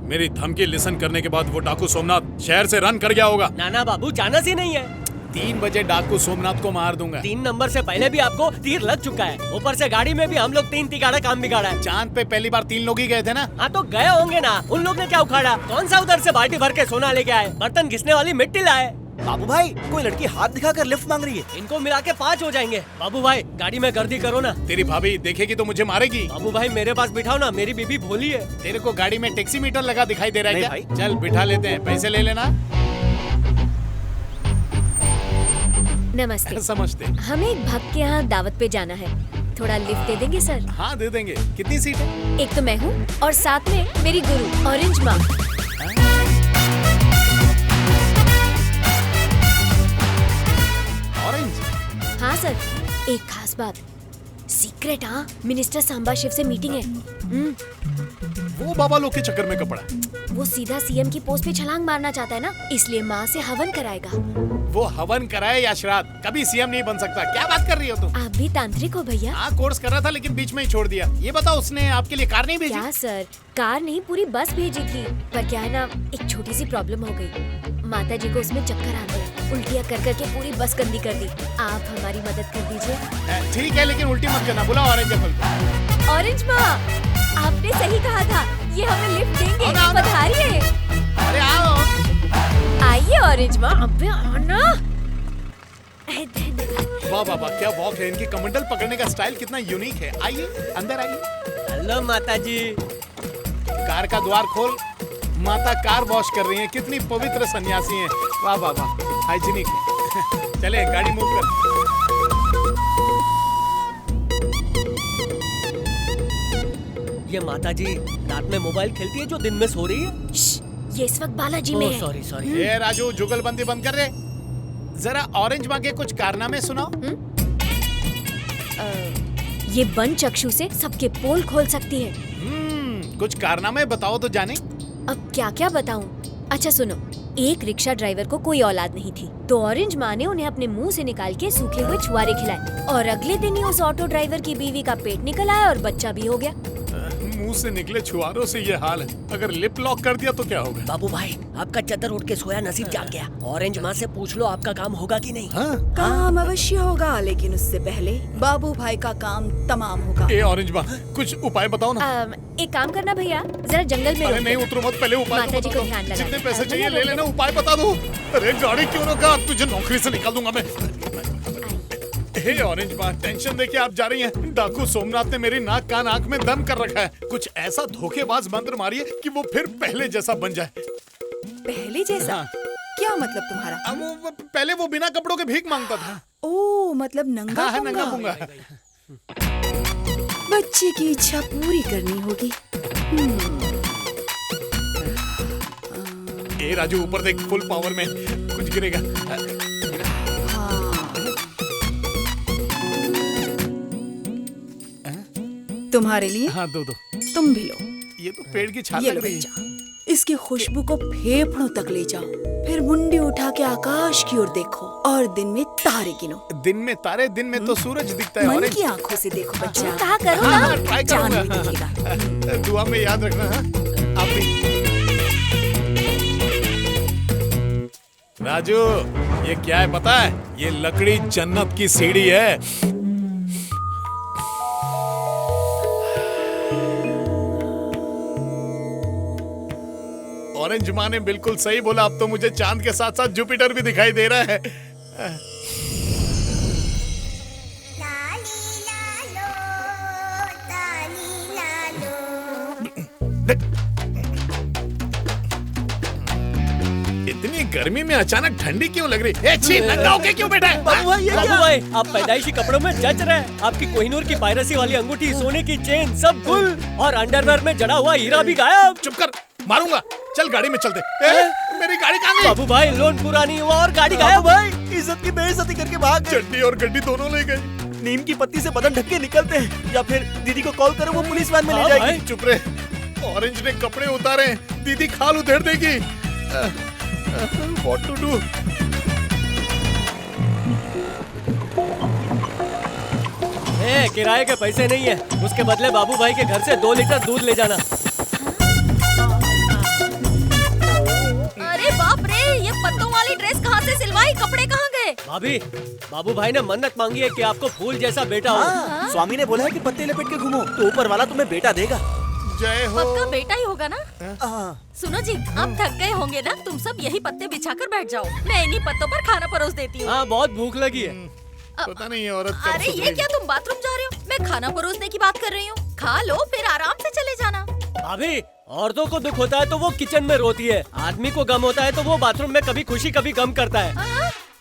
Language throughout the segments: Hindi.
मेरी धमकी लिसन करने के बाद वो डाकू सोमनाथ शहर से रन कर गया होगा। नाना बाबू चांस ही नहीं है। 3 बजे डाकू सोमनाथ को मार दूंगा। 3 नंबर से पहले भी आपको तीर लग चुका है। ऊपर से गाड़ी में भी हम लोग 3 तिगाड़ा काम बिगाड़ा है। चांद पे पहली बार 3 लोग ही गए थे ना। हाँ तो गए होंगे ना, उन लोग ने क्या उखाड़ा? कौन सा उधर से बाल्टी भर के सोना लेके आए, बर्तन घिसने वाली मिट्टी लाए। बाबू भाई कोई लड़की हाथ दिखाकर लिफ्ट मांग रही है। इनको मिला के 5 हो जाएंगे। बाबू भाई गाड़ी में गर्दी करो ना। तेरी भाभी देखेगी तो मुझे मारेगी। बाबू भाई मेरे पास बिठाओ ना, मेरी बीबी भोली है। तेरे को गाड़ी में टैक्सी मीटर लगा दिखाई दे रहा है नहीं क्या? चल बिठा लेते हैं, पैसे ले लेना। नमस्ते। समझते। हमें एक भक्त के यहाँ दावत पे जाना है, थोड़ा लिफ्ट दे देंगे सर? हाँ दे देंगे। कितनी सीट है? एक तो मैं हूँ और साथ में मेरी गुरु ऑरेंज माँ। ऑरेंज? हाँ सर, एक खास बात, सीक्रेट। हाँ, मिनिस्टर सांबा शिव से मीटिंग है। वो बाबा लोग के चक्कर में कपड़ा। वो सीधा सीएम की पोस्ट पे छलांग मारना चाहता है ना, इसलिए माँ से हवन कराएगा। वो हवन कराए या श्राद्ध, कभी सीएम नहीं बन सकता। क्या बात कर रही हो तुम? आप भी तांत्रिक हो भैया? हाँ कोर्स कर रहा था लेकिन बीच में ही छोड़ दिया। ये बताओ उसने आपके लिए कार नहीं भेजी? क्या सर, कार नहीं पूरी बस भेजी थी, पर क्या है ना, एक छोटी सी प्रॉब्लम हो गई। माता जी को उसमें चक्कर आ गए, उल्टियाँ कर करके पूरी बस गंदी कर दी। आप हमारी मदद कर दीजिए। ठीक है लेकिन उल्टी मत करना। बुलाओ ऑरेंज एप्पल को। ऑरेंज माँ, आपने सही कहा था, ये हमें लिफ्ट देंगे। आओ ना। पधारिए। अरे आओ। आइए ऑरेंज माँ, अबे आना। वाह वाह वाह, क्या वॉक है इनकी। कमंडल पकड़ने का स्टाइल कितना यूनिक है। आइए अंदर आइए। हेलो माता जी। कार का द्वार खोल। माता कार वॉश कर रही हैं। कितनी पवित्र सन्यासी हैं। वाह वाह वाह, हाइजीनिक है। चले गाड़ी मूव कर। ये माता जी रात में मोबाइल खेलती है जो दिन में सो रही है? ये इस वक्त बालाजी में है। Sorry sorry. ये राजू जुगलबंदी बंद कर रहे। जरा ऑरेंज माँ के कुछ कारनामे सुनाओ। ये बन चक्षु से सबके पोल खोल सकती है। कुछ कारनामे बताओ तो जाने। अब क्या क्या बताऊं? अच्छा सुनो, एक रिक्शा ड्राइवर को कोई औलाद नहीं थी, तो ऑरेंज माँ ने उन्हें अपने मुंह से निकाल के सूखे हुए छुआरे खिलाए, और अगले दिन ही उस ऑटो ड्राइवर की बीवी का पेट निकल आया और बच्चा भी हो गया। मुंह से निकले छुआरों से ये हाल है। अगर लिप लॉक कर दिया तो क्या होगा? बाबू भाई आपका चद्दर उठ के सोया नसीब जाग गया। ऑरेंज माँ से पूछ लो आपका काम होगा कि नहीं। हाँ? काम अवश्य होगा, लेकिन उससे पहले बाबू भाई का काम तमाम होगा। ए ऑरेंज माँ, कुछ उपाय बताओ ना। एक काम करना भैया, जरा जंगल में अरे रोक नहीं दो। उतरो मत, पहले उपाय माता जी तो को बताओ। ध्यान लगाना। जितने पैसे चाहिए भैया ले लेना, उपाय बता दो। अरे गाड़ी क्यों रोका? तुझे नौकरी से निकाल दूंगा मैं। हे ऑरेंज माँ, टेंशन देके आप जा रही हैं। डाकू सोमनाथ ने मेरी नाक कान आंख में दम कर रखा है। कुछ ऐसा धोखेबाज मंत्र मारिए कि वो फिर पहले जैसा बन जाए। पहले जैसा? हाँ। क्या मतलब तुम्हारा? अब वो पहले वो बिना कपड़ों के भीख मांगता था। ओ मतलब नंगा हाँ, नंगा पुंगा। पुंगा। बच्चे की इच्छा पूरी करनी होगी। ए राजू ऊपर देख, फुल पावर में कुछ गिरेगा। तुम्हारे लिए। हाँ दो। तुम भी लो। ये तो पेड़ की छाल ये लग लो रही है। बच्चा, इसकी खुशबू को फेफड़ों तक ले जाओ, फिर मुंडी उठा के आकाश की ओर देखो और दिन में तारे गिनो। दिन में तारे? दिन में तो सूरज दिखता है। मन ऑरेंज की आंखों से देखो बच्चा। कहा करो हाँ, ना। ट्राई चांद करूंगा। भी दिखेगा। दुआ में याद रखना। हाँ? आप भी। राजू ये क्या है पता है? ये लकड़ी जन्नत की सीढ़ी है। ऑरेंज माँ ने बिल्कुल सही बोला। अब तो मुझे चांद के साथ साथ जुपिटर भी दिखाई दे रहा है। इतनी गर्मी में अचानक ठंडी क्यों लग रही? छी, नंगा होके क्यों बैठा है? बाबू भाई आप पैदाइशी कपड़ों में जच रहे हैं। आपकी कोहिनूर की पायरेसी वाली अंगूठी, सोने की चेन सब गुल, और अंडरवेयर में जड़ा हुआ हीरा भी गायब। चुप कर, मारूंगा। चल गाड़ी में चलते। मेरी गाड़ी कहाँ गई? बाबू भाई लोन पूरा नहीं हुआ और गाड़ी गायब। भाई इज्जत की बेइज्जती करके भाग गए। चड्डी और गड्डी दोनों ले गई। नीम की पत्ती से बदन ढक के निकलते हैं, या फिर दीदी को कॉल करो, वो पुलिस वैन में ले हाँ जाएगी। भाई। चुप रहे। ऑरेंज ने कपड़े उतारे, दीदी खाल उधेड़ देगी। What to do? किराए के पैसे नहीं है, उसके बदले बाबू भाई के घर से 2 लीटर दूध ले जाना। से सिलवाई कपड़े कहाँ गए? भाभी, बाबू भाई ने मन्नत मांगी है कि आपको फूल जैसा बेटा हो। हाँ, स्वामी ने बोला है कि पत्ते लपेट के घूमो तो ऊपर वाला तुम्हें बेटा देगा। जय हो। पक्का बेटा ही होगा ना? हाँ। सुनो जी, आप थक गए होंगे ना, तुम सब यही पत्ते बिछाकर बैठ जाओ, मैं इन्हीं पत्तों पर खाना परोस देती हूँ। हाँ, बहुत भूख लगी है। पता नहीं ये औरत कब अरे ये सुधरेगी। क्या, तुम बाथरूम जा रहे हो? मैं खाना परोसने की बात कर रही हूँ, खा लो फिर आराम से चले जाना। भाभी, औरतों को दुख होता है तो वो किचन में रोती है, आदमी को गम होता है तो वो बाथरूम में कभी खुशी कभी गम करता है।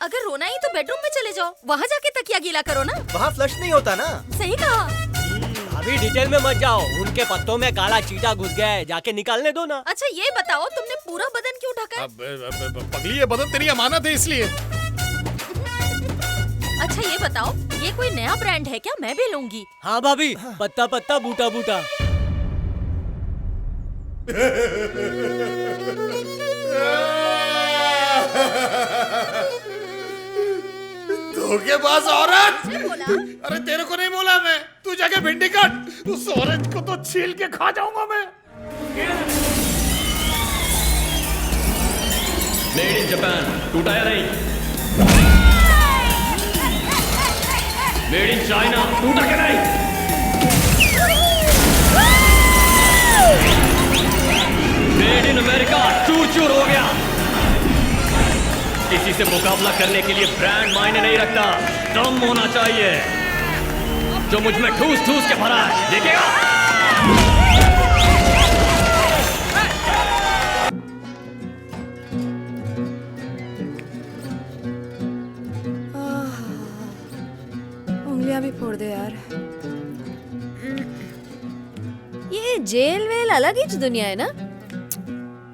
अगर रोना ही तो बेडरूम में चले जाओ, वहाँ जाके तकिया गीला करो ना। वहाँ फ्लश नहीं होता ना। सही कहा। भाभी डिटेल में मत जाओ, उनके पत्तों में काला चीटा घुस गया है, जाके निकालने दो ना। अच्छा ये बताओ, तुमने पूरा बदन क्यों ढका है? अब पगली, ये बदन तेरी अमानत है इसलिए। अच्छा ये बताओ, ये कोई नया ब्रांड है क्या? मैं भी लूंगी। हाँ भाभी, पत्ता पत्ता बूटा बूटा। धोखेबाज औरत। बोला। अरे तेरे को नहीं बोला मैं, तू जाके भिंडी काट, उस औरत को तो छील के खा जाऊंगा मैं। मेड इन जापान, टूटा या नहीं? मेड इन चाइना, टूटा क्या नहीं? मेड इन अमेरिका, चूर चूर हो गया। किसी से मुकाबला करने के लिए ब्रांड मायने नहीं रखता, दम होना चाहिए जो मुझ में ठूस ठूस के भरा है। देखेगा? उंगलियां भी फोड़ दे यार। ये जेल वेल अलग ही दुनिया है ना।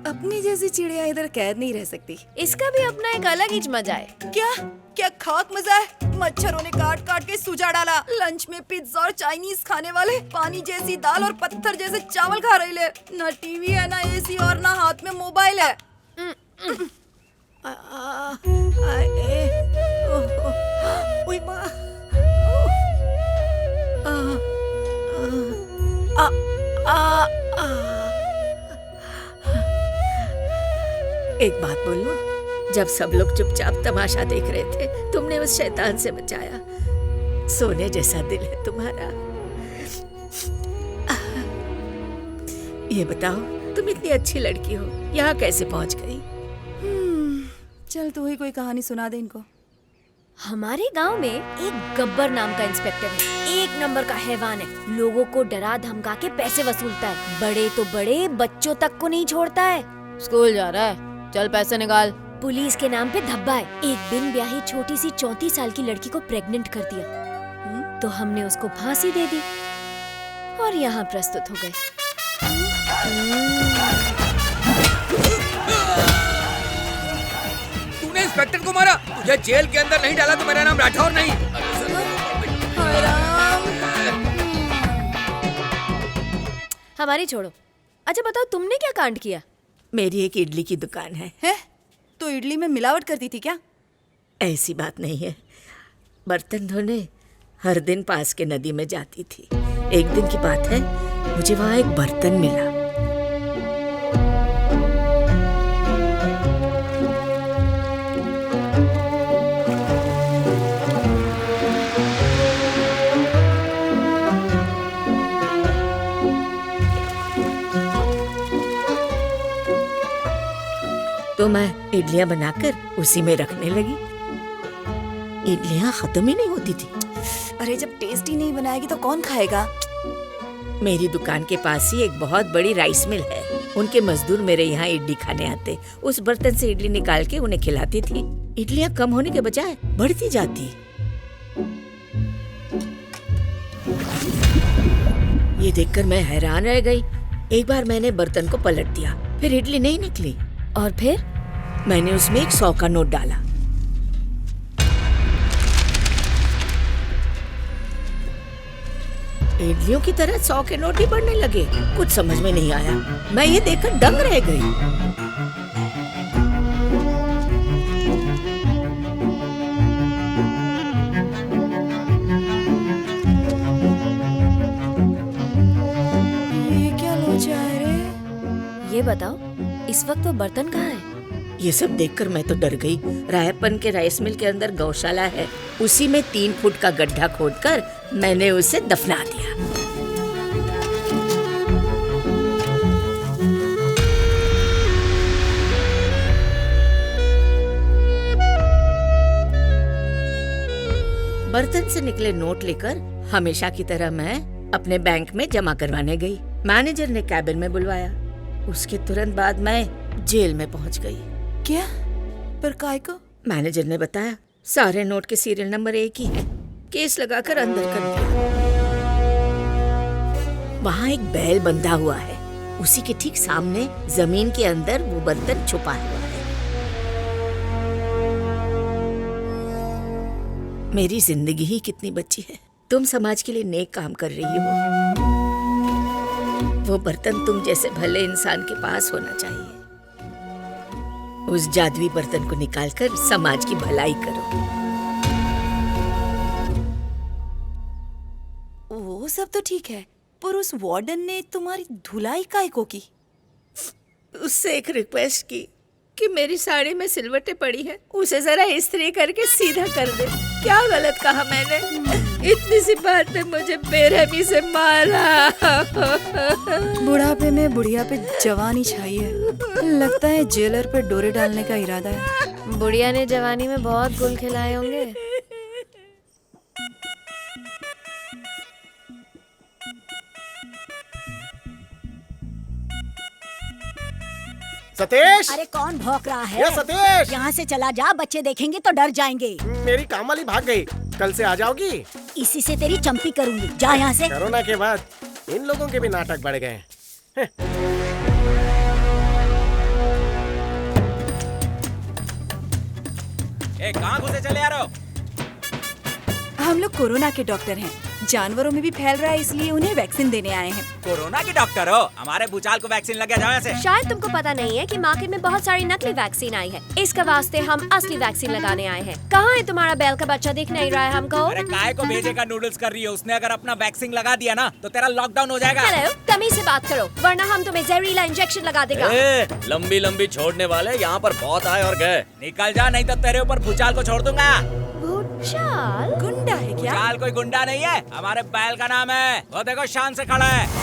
अपनी जैसी चिड़िया इधर कैद नहीं रह सकती। इसका भी अपना एक अलग ही मजा है। क्या क्या खाक मजा है? मच्छरों ने काट काट के सुजा डाला। लंच में पिज्जा और चाइनीज खाने वाले पानी जैसी दाल और पत्थर जैसे चावल खा रहे ले। ना टीवी है, ना एसी और ना हाथ में मोबाइल है। ओए माँ। एक बात बोलूं, जब सब लोग चुपचाप तमाशा देख रहे थे, तुमने उस शैतान से बचाया। सोने जैसा दिल है तुम्हारा। ये बताओ, तुम इतनी अच्छी लड़की हो, यहाँ कैसे पहुँच गई? चल तू ही कोई कहानी सुना दे इनको। हमारे गांव में एक गब्बर नाम का इंस्पेक्टर है, एक नंबर का हैवान है। लोगों को डरा धमका के पैसे वसूलता है, बड़े तो बड़े बच्चों तक को नहीं छोड़ता है। स्कूल जा रहा है, चल पैसे निकाल। पुलिस के नाम पे धब्बा है। एक बिन ब्याही छोटी सी 34 साल की लड़की को प्रेग्नेंट कर दिया, तो हमने उसको फांसी दे दी और यहाँ प्रस्तुत हो गए। तूने इंस्पेक्टर को मारा? तुझे जेल के अंदर नहीं डाला तो मेरा नाम राठौर नहीं। हमारी छोड़ो। अच्छा बताओ, तुमने क्या कांड किया? मेरी एक इडली की दुकान है? तो इडली में मिलावट करती थी क्या? ऐसी बात नहीं है। बर्तन धोने हर दिन पास के नदी में जाती थी। एक दिन की बात है, मुझे वहाँ एक बर्तन मिला। तो मैं इडलियां बनाकर उसी में रखने लगी। इडलियां खत्म ही नहीं होती थी। अरे जब टेस्ट ही नहीं बनाएगी तो कौन खाएगा? मेरी दुकान के पास ही एक बहुत बड़ी राइस मिल है। उनके मजदूर मेरे यहाँ इडली खाने आते। उस बर्तन से इडली निकाल के उन्हें खिलाती थी। इडलियां कम होने के बजाय बढ़ती जाती। ये देखकर मैं हैरान रह गई। एक बार मैंने बर्तन को पलट दिया, फिर इडली नहीं निकली। और फिर मैंने उसमें एक 100 का नोट डाला। इडलियों की तरह 100 के नोट ही बढ़ने लगे। कुछ समझ में नहीं आया। मैं ये देखकर दंग रह गई। ये क्या लोचा है रे? ये बताओ, इस वक्त वो बर्तन कहाँ है? ये सब देखकर मैं तो डर गई। रायपन के राइस मिल के अंदर गौशाला है, उसी में 3 फुट का गड्ढा खोदकर मैंने उसे दफना दिया। बर्तन से निकले नोट लेकर हमेशा की तरह मैं अपने बैंक में जमा करवाने गई। मैनेजर ने कैबिन में बुलवाया। उसके तुरंत बाद मैं जेल में पहुंच गई। क्या? पर काय को? मैनेजर ने बताया सारे नोट के सीरियल नंबर एक ही है। केस लगाकर अंदर कर दिया। वहाँ एक बैल बंधा हुआ है, उसी के ठीक सामने जमीन के अंदर वो बर्तन छुपा हुआ है। मेरी जिंदगी ही कितनी बची है। तुम समाज के लिए नेक काम कर रही हो। वो बर्तन तुम जैसे भले इंसान के पास होना चाहिए। उस जादुई बर्तन को निकालकर समाज की भलाई करो। वो सब तो ठीक है, पर उस वार्डन ने तुम्हारी धुलाई काय को की? उससे एक रिक्वेस्ट की कि मेरी साड़ी में सिलवटें पड़ी हैं, उसे जरा इस्त्री करके सीधा कर दे। क्या गलत कहा मैंने? इतनी सी बात पे मुझे बेरहमी से मारा। बुढ़ापे में बुढ़िया पे जवानी छाई है। लगता है जेलर पे डोरे डालने का इरादा है। बुढ़िया ने जवानी में बहुत गुल खिलाए होंगे। सतीश! अरे कौन भौंक रहा है? ये सतीश! यहाँ से चला जा, बच्चे देखेंगे तो डर जाएंगे। मेरी काम वाली भाग गई, कल से आ जाओगी? इसी से तेरी चंपी करूंगी, जा यहाँ से। कोरोना के बाद इन लोगों के भी नाटक बढ़ गए हैं। कहाँ घुसे चले आ रहे हो? हम लोग कोरोना के डॉक्टर हैं। जानवरों में भी फैल रहा है, इसलिए उन्हें वैक्सीन देने आए हैं। कोरोना के डॉक्टर हो? हमारे भूचाल को वैक्सीन लग जाओ यहाँ से। शायद तुमको पता नहीं है कि मार्केट में बहुत सारी नकली वैक्सीन आई है। इसके वास्ते हम असली वैक्सीन लगाने आए हैं। कहाँ है तुम्हारा बैल का बच्चा? दिख नहीं रहा है हमको। अरे काय को भेजेगा नूडल्स कर रही है? उसने अगर अपना वैक्सीन लगा दिया ना तो तेरा लॉकडाउन हो जाएगा। हेलो, तमीज से बात करो वरना हम तुम्हें जहरीला इंजेक्शन लगा देगा। लंबी लंबी छोड़ने वाले यहाँ पर बहुत आए और गए। निकल जा, नहीं तो तेरे ऊपर भूचाल को छोड़ दूंगा। भूचाल? गुंडा है क्या? भूचाल कोई गुंडा नहीं है, हमारे बैल का नाम है। वो देखो शान से खड़ा है।